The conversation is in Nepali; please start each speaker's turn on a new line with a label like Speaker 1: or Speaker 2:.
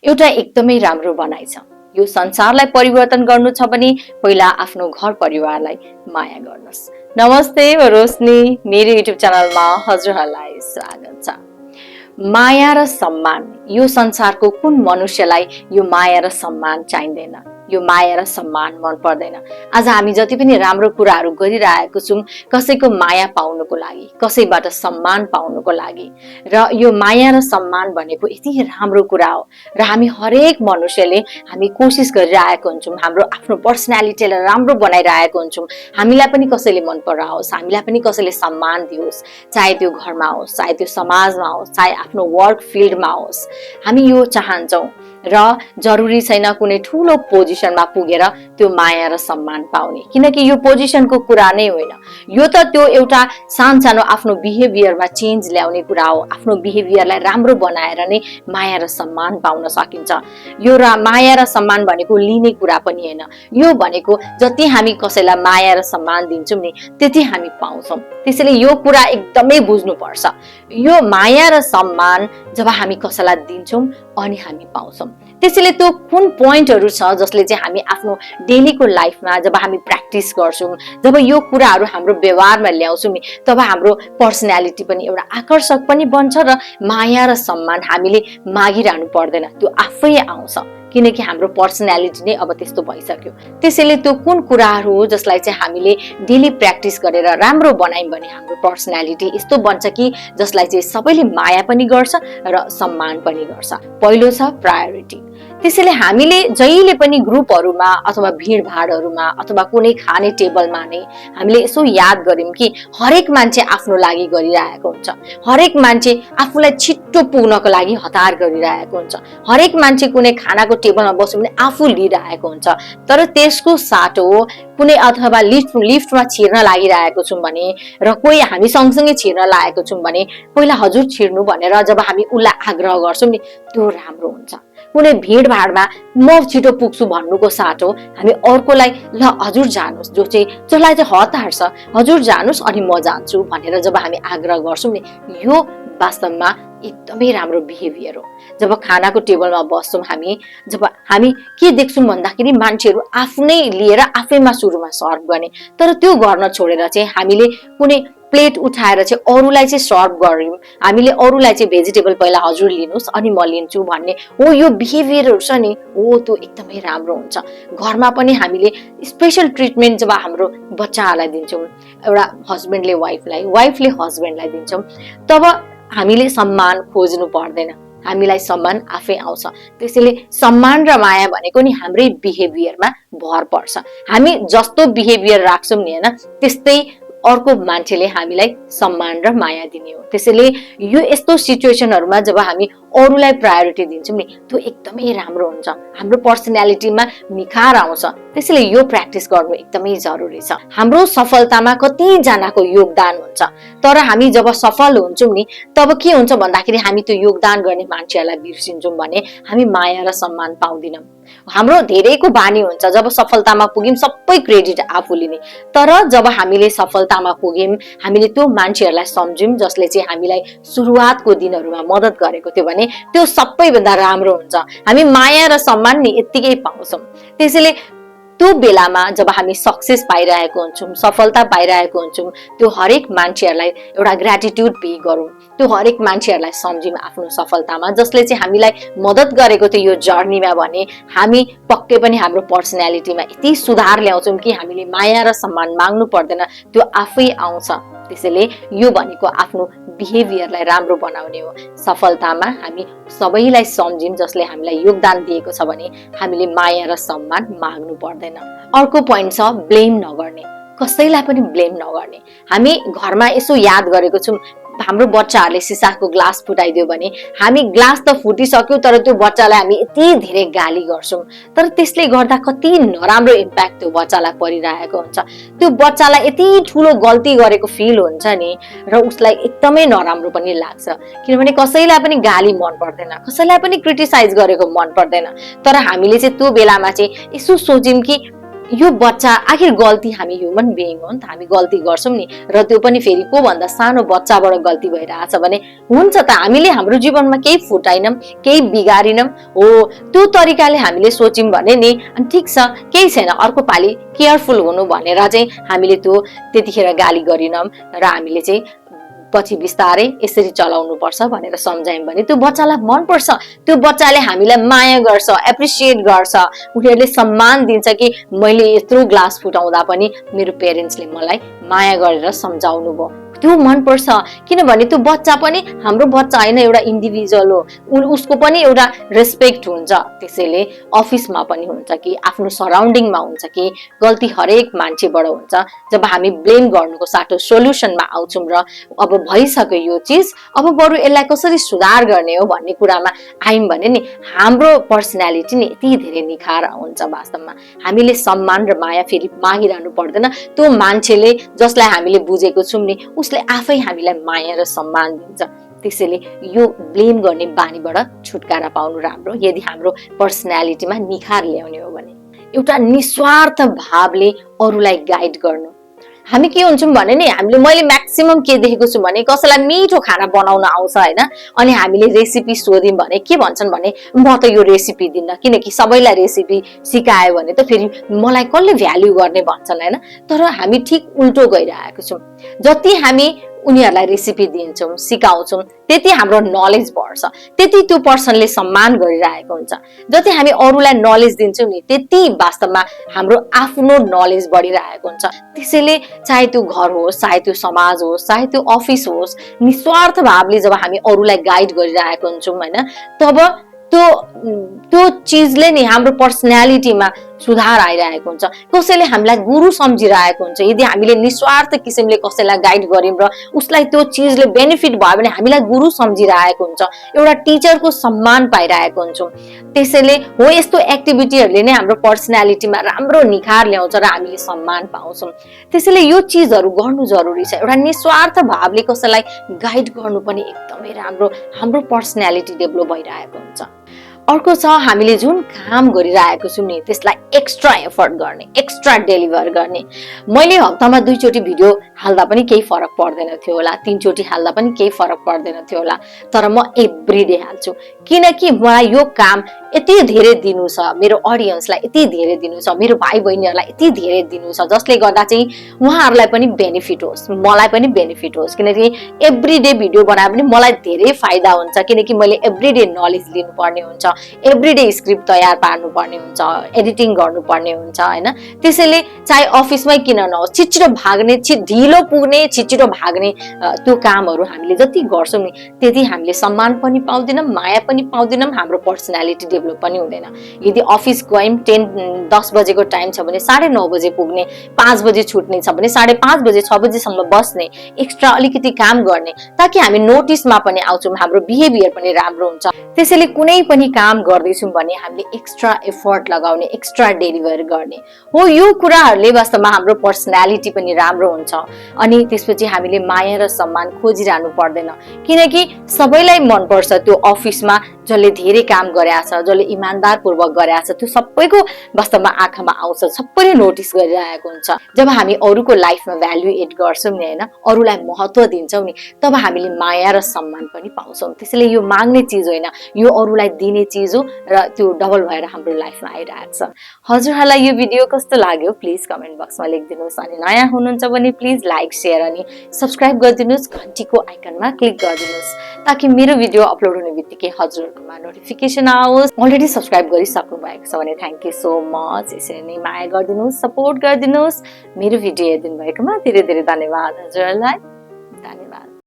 Speaker 1: एउटा एकदमै राम्रो भनाइ छ, यो संसारलाई परिवर्तन गर्नु छ भने पहिला आफ्नो घर परिवारलाई माया गर्नुस्। नमस्ते, म रोशनी, मेरो युट्युब च्यानलमा हजुरहरूलाई स्वागत छ। माया र सम्मान, यो संसारको कुन मनुष्यलाई यो माया र सम्मान चाहिँदैन, यो माया र सम्मान मन पर्दैन। आज हामी जति पनि राम्रो कुराहरू गरिरहेको छौँ कसैको माया पाउनको लागि, कसैबाट सम्मान पाउनको लागि, र यो माया र सम्मान भनेको यति राम्रो कुरा हो र हामी हरेक मनुष्यले हामी कोसिस गरिरहेको हुन्छौँ हाम्रो आफ्नो पर्सनालिटीलाई राम्रो बनाइरहेको हुन्छौँ। हामीलाई पनि कसैले मन पराओस्, हामीलाई पनि कसैले सम्मान दियोस्, चाहे त्यो घरमा होस्, चाहे त्यो समाजमा होस्, चाहे आफ्नो वर्क फिल्डमा होस्, हामी यो चाहन्छौँ। र जरुरी छैन कुनै ठुलो पोजिसनमा पुगेर त्यो माया र सम्मान पाउने, किनकि यो पोजिसनको कुरा नै होइन, यो त त्यो एउटा सानसानो आफ्नो बिहेभियरमा चेन्ज ल्याउने कुरा हो। आफ्नो बिहेभियरलाई राम्रो बनाएर नै माया र सम्मान पाउन सकिन्छ। यो माया र सम्मान भनेको लिने कुरा पनि होइन, यो भनेको जति हामी कसैलाई माया र सम्मान दिन्छौँ नि त्यति हामी पाउँछौँ। त्यसैले यो कुरा एकदमै बुझ्नुपर्छ। यो माया र सम्मान जब हामी कसैलाई दिन्छौँ अनि हामी पाउँछौँ। त्यसैले त्यो कुन पोइन्टहरू छ जसले चाहिँ हामी आफ्नो डेलीको लाइफमा जब हामी प्र्याक्टिस गर्छौँ, जब यो कुराहरू हाम्रो व्यवहारमा ल्याउँछौँ नि, तब हाम्रो पर्सनालिटी पनि एउटा आकर्षक पनि बन्छ र माया र सम्मान हामीले मागिरहनु पर्दैन, त्यो आफै आउँछ, किनकि हाम्रो पर्सनालिटी नै अब त्यस्तो भइसक्यो। त्यसैले त्यो कुन कुराहरू हो जसलाई चाहिँ हामीले डेली प्र्याक्टिस गरेर राम्रो बनायौँ भने हाम्रो पर्सनालिटी यस्तो बन्छ कि जसलाई चाहिँ सबैले माया पनि गर्छ र सम्मान पनि गर्छ। पहिलो छ प्रायोरिटी। त्यसैले हामीले जहिले पनि ग्रुपहरूमा अथवा भिडभाडहरूमा अथवा कुनै खाने टेबलमा नै हामीले यसो याद गर्यौँ कि हरेक मान्छे आफ्नो लागि गरिरहेको हुन्छ, हरेक मान्छे आफूलाई छिट्टो पुग्नको लागि हतार गरिरहेको हुन्छ, हरेक मान्छे कुनै खानाको टेबलमा बस्यो भने आफू लिइरहेको हुन्छ। तर त्यसको साटो कुनै अथवा लिफ्टमा छिर्न लागिरहेको छौँ भने र कोही हामी सँगसँगै छिर्न लागेको छौँ भने पहिला हजुर छिर्नु भनेर जब हामी उसलाई आग्रह गर्छौँ नि त्यो राम्रो हुन्छ। कुनै भिडभाडमा म छिटो पुग्छु भन्नुको साटो हामी अर्कोलाई ल हजुर जानुहोस्, जसलाई चाहिँ हतार छ हजुर जानुहोस् अनि म जान्छु भनेर जब हामी आग्रह गर्छौँ नि, यो वास्तवमा एकदमै राम्रो बिहेभियर हो। जब खानाको टेबलमा बस्छौँ जब हामी के देख्छौँ भन्दाखेरि मान्छेहरू आफ्नै लिएर आफैमा सुरुमा सर्भ गर्ने, तर त्यो गर्न छोडेर चाहिँ हामीले कुनै प्लेट उठाएर चाहिँ अरूलाई चाहिँ सर्भ गर्यौँ, हामीले अरूलाई चाहिँ भेजिटेबल पहिला हजुर लिनुहोस् अनि म लिन्छु भन्ने हो, यो बिहेभियरहरू छ नि हो त्यो एकदमै राम्रो हुन्छ। घरमा पनि हामीले स्पेसल ट्रिटमेन्ट जब हाम्रो बच्चाहरूलाई दिन्छौँ, एउटा हस्बेन्डले वाइफले हस्बेन्डलाई दिन्छौँ, तब हामीले सम्मान खोज्नु पर्दैन, हामीलाई सम्मान आफै आउँछ। त्यसैले सम्मान र माया भनेको नि हाम्रै बिहेभियरमा भर पर्छ। हामी जस्तो बिहेभियर राख्छौँ नि होइन त्यस्तै अर्को मान्छेले हामीलाई सम्मान र माया दिने हो। त्यसैले यो यस्तो सिचुएसनहरूमा जब हामी अरूलाई प्रायोरिटी दिन्छौँ नि त्यो एकदमै राम्रो हुन्छ, हाम्रो पर्सनालिटीमा निखार आउँछ। त्यसैले यो प्र्याक्टिस गर्नु एकदमै जरुरी छ। हाम्रो सफलतामा कतिजनाको योगदान हुन्छ, तर हामी जब सफल हुन्छौँ नि तब के हुन्छ भन्दाखेरि हामी त्यो योगदान गर्ने मान्छेहरूलाई बिर्सिन्छौँ भने हामी माया र सम्मान पाउँदैनौँ। हाम्रो धेरैको बानी हुन्छ जब सफलतामा पुग्यौँ सबै क्रेडिट आफू लिने, तर जब हामीले सफलतामा पुग्यौँ हामीले त्यो मान्छेहरूलाई सम्झ्यौँ जसले चाहिँ हामीलाई सुरुवातको दिनहरूमा मद्दत गरेको थियो भने त्यो सबैभन्दा राम्रो हुन्छ। हामी माया र सम्मान नि यत्तिकै पाउँछौँ। त्यसैले त्यो बेलामा जब हामी सक्सेस पाइरहेको हुन्छौँ, सफलता पाइरहेको हुन्छौँ, त्यो हरेक मान्छेहरूलाई एउटा ग्र्याटिट्युड पे गरौँ, त्यो हरेक मान्छेहरूलाई सम्झौँ आफ्नो सफलतामा जसले चाहिँ हामीलाई मद्दत गरेको थियो यो जर्नीमा भने हामी पक्कै पनि हाम्रो पर्सनालिटीमा यति सुधार ल्याउँछौँ कि हामीले माया र सम्मान माग्नु पर्दैन, त्यो आफै आउँछ। त्यसैले यो भनेको आफ्नो बिहेभियरलाई राम्रो बनाउने हो। सफलतामा हामी सबैलाई सम्झौँ जसले हामीलाई योगदान दिएको छ भने हामीले माया र सम्मान माग्नु पर्दैन। अर्को पोइन्ट छ ब्लेम नगर्ने, कसैलाई पनि ब्लेम नगर्ने। हामी घरमा यसो याद गरेको छौँ हाम्रो बच्चाहरूले सिसाको ग्लास फुटाइदियो भने हामी ग्लास त फुटिसक्यो तर त्यो बच्चालाई हामी यति धेरै गाली गर्छौँ, तर त्यसले गर्दा कति नराम्रो इम्प्याक्ट त्यो बच्चालाई परिरहेको हुन्छ। त्यो बच्चालाई यति ठुलो गल्ती गरेको फिल हुन्छ नि र उसलाई एकदमै नराम्रो पनि लाग्छ, किनभने कसैलाई पनि गाली मन पर्दैन, कसैलाई पनि क्रिटिसाइज गरेको मन पर्दैन। तर हामीले चाहिँ त्यो बेलामा चाहिँ यसो सोच्यौँ कि यो बच्चा आखिर गल्ती हामी ह्युमन बिइङ हो नि त, हामी गल्ती गर्छौँ नि, र त्यो पनि फेरि को भन्दा सानो बच्चाबाट गल्ती भइरहेछ भने हुन्छ त, हामीले हाम्रो जीवनमा केही फुटाइनौँ, केही बिगारिनौँ हो, त्यो तरिकाले हामीले सोच्यौँ भने नि अनि ठिक छ, केही छैन, अर्को पालि केयरफुल हुनु भनेर चाहिँ हामीले त्यो त्यतिखेर गाली गरिनौँ र हामीले चाहिँ पछि बिस्तारै यसरी चलाउनु पर्छ भनेर सम्झायौँ भने त्यो बच्चालाई मनपर्छ, त्यो बच्चाले हामीलाई माया गर्छ, एप्रिसिएट गर्छ, उनीहरूले सम्मान दिन्छ कि मैले यत्रो ग्लास फुटाउँदा पनि मेरो पेरेन्ट्सले मलाई माया गरेर सम्झाउनु भयो, त्यो मनपर्छ। किनभने त्यो बच्चा पनि हाम्रो बच्चा होइन, एउटा इन्डिभिजुअल हो, उसको पनि एउटा रेस्पेक्ट हुन्छ। त्यसैले अफिसमा पनि हुन्छ कि आफ्नो सराउन्डिङमा हुन्छ कि गल्ती हरेक मान्छेबाट हुन्छ। जब हामी ब्लेम गर्नुको साटो सोल्युसनमा आउँछौँ र अब भइसक्यो यो चिज, अब बरु यसलाई कसरी सुधार गर्ने हो भन्ने कुरामा आयौँ भने नि हाम्रो पर्सनालिटी नि यति धेरै निखार हुन्छ। वास्तवमा हामीले सम्मान र माया फेरि मागिरहनु पर्दैन, त्यो मान्छेले जसलाई हामीले बुझेको छौँ नि उसले आफै हामीलाई माया र सम्मान दिन्छ। त्यसैले यो ब्लेम गर्ने बानीबाट छुटकारा पाउनु राम्रो यदि हाम्रो पर्सनालिटीमा निखार ल्याउने हो भने। एउटा निस्वार्थ भावले अरूलाई गाइड गर्नु। हामी के हुन्छौँ भने नि हामीले, मैले म्याक्सिमम के देखेको छु भने कसैलाई मिठो खाना बनाउन आउँछ होइन, अनि हामीले रेसिपी सोध्यौँ भने के भन्छन् भने म त यो रेसिपी दिन्न, किनकि सबैलाई रेसिपी सिकायो भने त फेरि मलाई कसले भ्याल्यु गर्ने भन्छन् होइन। तर हामी ठिक उल्टो गइरहेको छौँ। जति हामी उनीहरूलाई रेसिपी दिन्छौँ, सिकाउँछौँ, त्यति हाम्रो नलेज बढ्छ, त्यति त्यो पर्सनले सम्मान गरिरहेको हुन्छ। जति हामी अरूलाई नलेज दिन्छौँ नि त्यति वास्तवमा हाम्रो आफ्नो नलेज बढिरहेको हुन्छ। त्यसैले चाहे त्यो घर होस्, चाहे त्यो समाज होस्, चाहे त्यो अफिस होस्, निस्वार्थ भावले जब हामी अरूलाई गाइड गरिरहेको हुन्छौँ होइन, तब त्यो चिजले नि हाम्रो पर्सनालिटीमा सुधार आइरहेको हुन्छ। कसैले हामीलाई गुरु सम्झिरहेको हुन्छ। यदि हामीले निस्वार्थ किसिमले कसैलाई गाइड गर्यौँ र उसलाई त्यो चिजले बेनिफिट भयो भने हामीलाई गुरु सम्झिरहेको हुन्छ, एउटा टिचरको सम्मान पाइरहेको हुन्छौँ। त्यसैले हो यस्तो एक्टिभिटीहरूले नै हाम्रो पर्सनालिटीमा राम्रो निखार ल्याउँछ र हामीले सम्मान पाउँछौँ। त्यसैले यो चिजहरू गर्नु जरुरी छ। एउटा निस्वार्थ भावले कसैलाई गाइड गर्नु पनि एकदमै राम्रो, हाम्रो पर्सनालिटी डेभलप भइरहेको हुन्छ। अर्को छ, हामीले जुन काम गरिरहेको छौँ नि त्यसलाई एक्स्ट्रा एफर्ट गर्ने, एक्स्ट्रा डेलिभर गर्ने। मैले हप्तामा 2 चोटि भिडियो हाल्दा पनि केही फरक पर्दैन थियो होला, 3 चोटि हाल्दा पनि केही फरक पर्दैन थियो होला, तर म एभ्रीडे हाल्छु। किनकि मलाई यो काम यति धेरै दिनु छ, मेरो अडियन्सलाई यति धेरै दिनु छ, मेरो भाइ बहिनीहरूलाई यति धेरै दिनु छ, जसले गर्दा चाहिँ उहाँहरूलाई पनि बेनिफिट होस्, मलाई पनि बेनिफिट होस्। किनकि एभ्रीडे भिडियो बनाए पनि मलाई धेरै फाइदा हुन्छ, किनकि मैले एभ्रीडे नलेज लिनुपर्ने हुन्छ, एभ्रीडे स्क्रिप्ट तयार पार्नुपर्ने हुन्छ, एडिटिङ गर्नुपर्ने हुन्छ होइन। त्यसैले चाहे अफिसमै किन नहोस्, छिटो भाग्ने, ढिलो पुग्ने, छिटो भाग्ने त्यो कामहरू हामीले जति गर्छौँ नि त्यति हामीले सम्मान पनि पाउँदैनौँ, माया पनि पाउँदैनौँ, हाम्रो पर्सनालिटी डेभलप पनि हुँदैन। यदि अफिस गयौँ 10 बजेको टाइम छ भने 9:30 बजे पुग्ने, 5 बजे छुट्ने छ भने 5:30 बजे 6 बजेसम्म बस्ने, एक्स्ट्रा अलिकति काम गर्ने, ताकि हामी नोटिसमा पनि आउँछौँ, हाम्रो बिहेभियर पनि राम्रो हुन्छ। त्यसैले कुनै पनि काम गर्दैछौँ भने हामीले एक्स्ट्रा एफर्ट लगाउने, एक्स्ट्रा डेलिभर गर्ने हो। यो कुराहरूले वास्तवमा हाम्रो पर्सनालिटी पनि राम्रो हुन्छ। अनि त्यसपछि हामीले माया र सम्मान खोजिरहनु पर्दैन, किनकि सबैलाई मनपर्छ त्यो अफिसमा जसले धेरै काम गरेछ, जसले इमान्दारपूर्वक गरेछ, त्यो सबैको वास्तवमा आँखामा आउँछ, सबैले नोटिस गरिरहेको हुन्छ। जब हामी अरूको लाइफमा भ्याल्यु एड गर्छौँ नि होइन, अरूलाई महत्त्व दिन्छौँ नि, तब हामीले माया र सम्मान पनि पाउँछौँ। त्यसैले यो माग्ने चिज होइन, यो अरूलाई दिने चिज हो र त्यो डबल भएर हाम्रो लाइफमा आइरहेको छ। हजुरहरूलाई यो भिडियो कस्तो लाग्यो प्लिज कमेन्ट बक्समा लेखिदिनुहोस्। अनि नयाँ हुनुहुन्छ भने प्लिज लाइक, सेयर अनि सब्सक्राइब गरिदिनुहोस्, घन्टीको आइकनमा क्लिक गरिदिनुहोस्, ताकि मेरो भिडियो अपलोड हुने बित्तिकै हजुरहरूकोमा नोटिफिकेसन आओस्। अलरेडी सब्सक्राइब गरिसक्नु भएको छ भने थ्याङ्क यू सो मच। यसरी नै माया गरिदिनुहोस्, सपोर्ट गरिदिनुहोस्। मेरो भिडियो हेरिदिनु भएकोमा धेरै धेरै धन्यवाद। हजुरहरूलाई धन्यवाद।